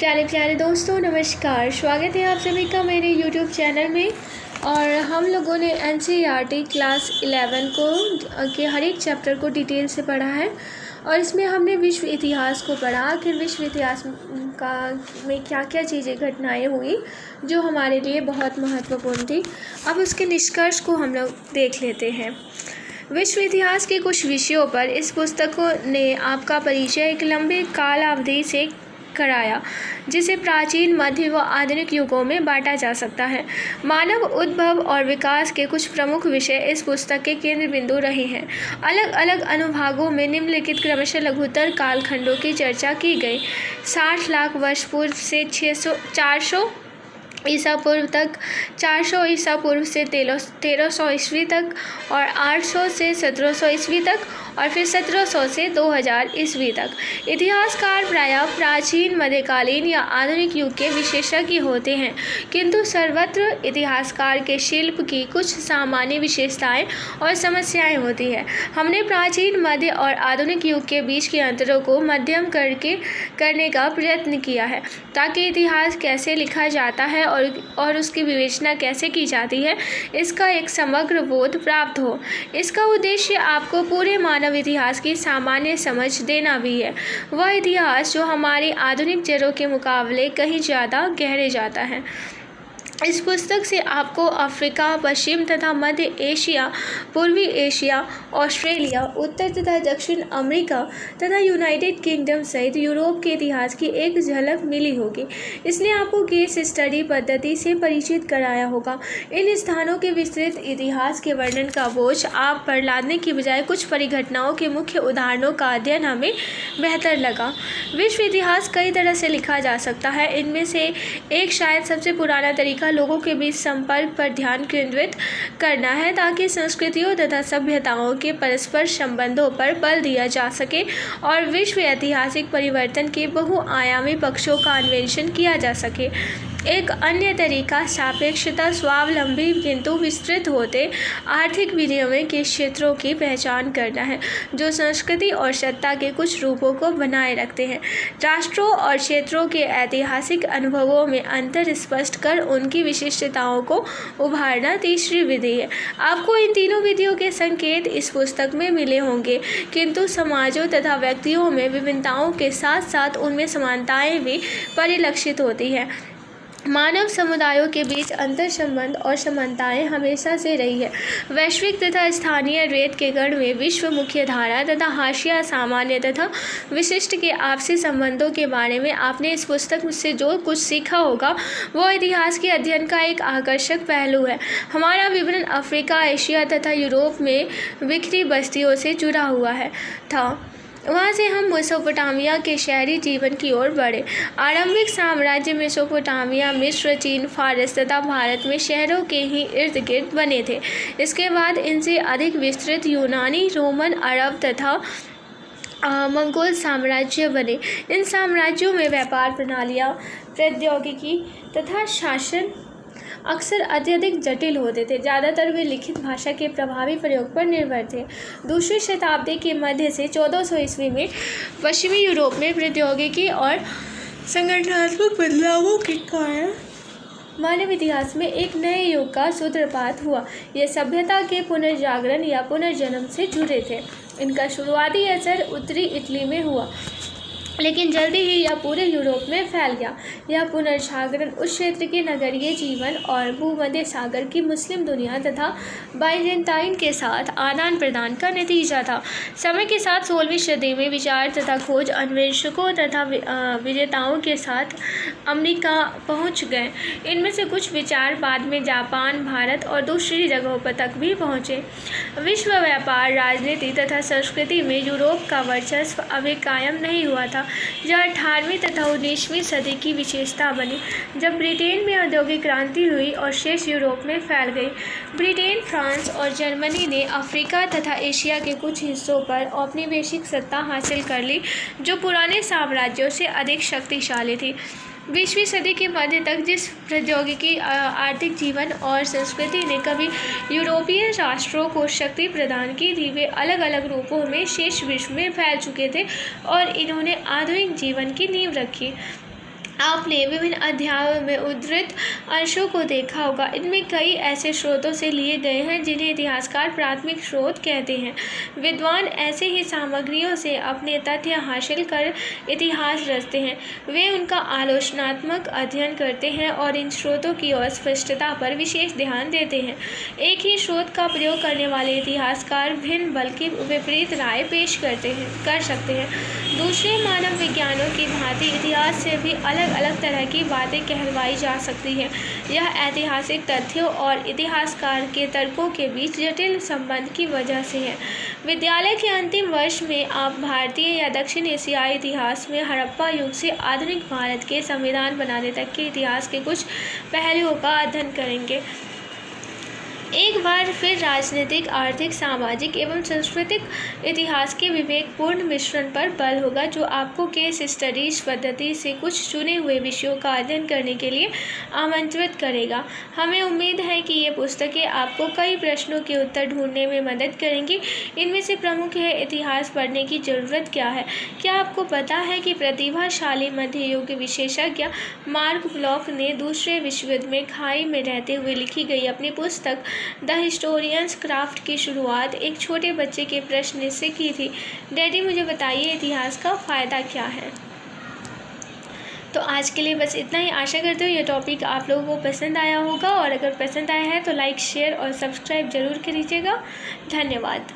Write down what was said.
प्यारे प्यारे दोस्तों नमस्कार। स्वागत है आप सभी का मेरे यूट्यूब चैनल में। और हम लोगों ने NCERT क्लास 11 के हर एक चैप्टर को डिटेल से पढ़ा है और इसमें हमने विश्व इतिहास को पढ़ा कि विश्व इतिहास में क्या क्या चीज़ें घटनाएं हुई जो हमारे लिए बहुत महत्वपूर्ण थी। अब उसके निष्कर्ष को हम लोग देख लेते हैं। विश्व इतिहास के कुछ विषयों पर इस पुस्तक ने आपका परिचय एक लंबे कालावधि से कराया जिसे प्राचीन, मध्य व आधुनिक युगों में बांटा जा सकता है। मानव उद्भव और विकास के कुछ प्रमुख विषय इस पुस्तक के केंद्र बिंदु रहे हैं। अलग अलग अनुभागों में निम्नलिखित क्रमशः लघुत्तर कालखंडों की चर्चा की गई। 60 लाख वर्ष पूर्व से 400 ईसा पूर्व तक, 400 ईसा पूर्व से 1300 ईस्वी तक और 800 से 1700 ईस्वी तक और फिर 1700 से 2000 ईस्वी तक। इतिहासकार प्रायः प्राचीन, मध्यकालीन या आधुनिक युग के विशेषज्ञ होते हैं, किंतु सर्वत्र इतिहासकार के शिल्प की कुछ सामान्य विशेषताएं और समस्याएं होती है। हमने प्राचीन, मध्य और आधुनिक युग के बीच के अंतरों को मध्यम करने का प्रयत्न किया है ताकि इतिहास कैसे लिखा जाता है और उसकी विवेचना कैसे की जाती है इसका एक समग्र बोध प्राप्त हो। इसका उद्देश्य आपको पूरे मानव इतिहास की सामान्य समझ देना भी है, वह इतिहास जो हमारी आधुनिक जड़ों के मुकाबले कहीं ज़्यादा गहरे जाता है। इस पुस्तक से आपको अफ्रीका, पश्चिम तथा मध्य एशिया, पूर्वी एशिया, ऑस्ट्रेलिया, उत्तर तथा दक्षिण अमेरिका तथा यूनाइटेड किंगडम सहित यूरोप के इतिहास की एक झलक मिली होगी। इसने आपको केस स्टडी पद्धति से परिचित कराया होगा। इन स्थानों के विस्तृत इतिहास के वर्णन का बोझ आप पर लादने की बजाय कुछ परिघटनाओं के मुख्य उदाहरणों का अध्ययन हमें बेहतर लगा। विश्व इतिहास कई तरह से लिखा जा सकता है। इनमें से एक, शायद सबसे पुराना तरीका, लोगों के बीच संपर्क पर ध्यान केंद्रित करना है ताकि संस्कृतियों तथा सभ्यताओं के परस्पर संबंधों पर बल दिया जा सके और विश्व ऐतिहासिक परिवर्तन के बहुआयामी पक्षों का अन्वेषण किया जा सके। एक अन्य तरीका सापेक्षता, स्वावलंबी किंतु विस्तृत होते आर्थिक विनिमय के क्षेत्रों की पहचान करना है जो संस्कृति और सत्ता के कुछ रूपों को बनाए रखते हैं। राष्ट्रों और क्षेत्रों के ऐतिहासिक अनुभवों में अंतर स्पष्ट कर उनकी विशिष्टताओं को उभारना तीसरी विधि है। आपको इन तीनों विधियों के संकेत इस पुस्तक में मिले होंगे, किंतु समाजों तथा व्यक्तियों में विभिन्नताओं के साथ साथ उनमें समानताएं भी परिलक्षित होती हैं। मानव समुदायों के बीच अंतर संबंध और समानताएं हमेशा से रही है। वैश्विक तथा स्थानीय रेत के गण में विश्व मुख्यधारा तथा हाशिया, सामान्य तथा विशिष्ट के आपसी संबंधों के बारे में आपने इस पुस्तक से जो कुछ सीखा होगा वह इतिहास के अध्ययन का एक आकर्षक पहलू है। हमारा विवरण अफ्रीका, एशिया तथा यूरोप में बिखरी बस्तियों से जुड़ा हुआ था। वहाँ से हम मेसोपोटामिया के शहरी जीवन की ओर बढ़े। आरंभिक साम्राज्य मेसोपोटामिया, मिस्र, चीन, फारस तथा भारत में शहरों के ही इर्द गिर्द बने थे। इसके बाद इनसे अधिक विस्तृत यूनानी, रोमन, अरब तथा मंगोल साम्राज्य बने। इन साम्राज्यों में व्यापार प्रणालियाँ, प्रौद्योगिकी तथा शासन अक्सर अत्यधिक जटिल होते थे। ज़्यादातर वे लिखित भाषा के प्रभावी प्रयोग पर निर्भर थे। दूसरी शताब्दी के मध्य से 1400 ईस्वी में पश्चिमी यूरोप में प्रौद्योगिकी और संगठनात्मक बदलावों के कारण मानव इतिहास में एक नए युग का सूत्रपात हुआ। यह सभ्यता के पुनर्जागरण या पुनर्जन्म से जुड़े थे। इनका शुरुआती असर उत्तरी इटली में हुआ, लेकिन जल्दी ही यह पूरे यूरोप में फैल गया। यह पुनर्जागरण उस क्षेत्र के नगरीय जीवन और भूमध्य सागर की मुस्लिम दुनिया तथा बाइजेंटाइन के साथ आदान प्रदान का नतीजा था। समय के साथ 16वीं सदी में विचार तथा खोज अन्वेषकों तथा विजेताओं के साथ अमेरिका पहुंच गए। इनमें से कुछ विचार बाद में जापान, भारत और दूसरी जगहों पर तक भी पहुंचे। विश्व व्यापार, राजनीति तथा संस्कृति में यूरोप का वर्चस्व अभी कायम नहीं हुआ था। यह 18वीं तथा 19वीं सदी की विशेषता बनी, जब ब्रिटेन में औद्योगिक क्रांति हुई और शेष यूरोप में फैल गई। ब्रिटेन, फ्रांस और जर्मनी ने अफ्रीका तथा एशिया के कुछ हिस्सों पर औपनिवेशिक सत्ता हासिल कर ली, जो पुराने साम्राज्यों से अधिक शक्तिशाली थी। 20वीं सदी के मध्य तक जिस प्रौद्योगिकी, आर्थिक जीवन और संस्कृति ने कभी यूरोपीय राष्ट्रों को शक्ति प्रदान की थी, वे अलग अलग रूपों में शेष विश्व में फैल चुके थे और इन्होंने आधुनिक जीवन की नींव रखी। आपने विभिन्न अध्यायों में उद्धृत अंशों को देखा होगा। इनमें कई ऐसे स्रोतों से लिए गए हैं जिन्हें इतिहासकार प्राथमिक स्रोत कहते हैं। विद्वान ऐसे ही सामग्रियों से अपने तथ्य हासिल कर इतिहास रचते हैं। वे उनका आलोचनात्मक अध्ययन करते हैं और इन स्रोतों की अस्पष्टता पर विशेष ध्यान देते हैं। एक ही स्रोत का प्रयोग करने वाले इतिहासकार भिन्न बल्कि विपरीत राय पेश कर सकते हैं। दूसरे मानव विज्ञानों की भांति इतिहास से भी अलग अलग तरह की बातें कहलवाई जा सकती हैं। यह ऐतिहासिक तथ्यों और इतिहासकार के तर्कों के बीच जटिल संबंध की वजह से है। विद्यालय के अंतिम वर्ष में आप भारतीय या दक्षिण एशियाई इतिहास में हड़प्पा युग से आधुनिक भारत के संविधान बनाने तक के इतिहास के कुछ पहलुओं का अध्ययन करेंगे। एक बार फिर राजनीतिक, आर्थिक, सामाजिक एवं सांस्कृतिक इतिहास के विवेकपूर्ण मिश्रण पर बल होगा, जो आपको केस स्टडीज पद्धति से कुछ चुने हुए विषयों का अध्ययन करने के लिए आमंत्रित करेगा। हमें उम्मीद है कि ये पुस्तकें आपको कई प्रश्नों के उत्तर ढूंढने में मदद करेंगी। इनमें से प्रमुख है, इतिहास पढ़ने की ज़रूरत क्या है? क्या आपको पता है कि प्रतिभाशाली मध्य युग विशेषज्ञ मार्क ब्लॉक ने दूसरे विश्व युद्ध में खाई में रहते हुए लिखी गई अपनी पुस्तक द हिस्टोरियंस क्राफ्ट की शुरुआत एक छोटे बच्चे के प्रश्न से की थी, डैडी मुझे बताइए इतिहास का फ़ायदा क्या है? तो आज के लिए बस इतना ही। आशा करती हूँ यह टॉपिक आप लोगों को पसंद आया होगा, और अगर पसंद आया है तो लाइक, शेयर और सब्सक्राइब ज़रूर कीजिएगा। धन्यवाद।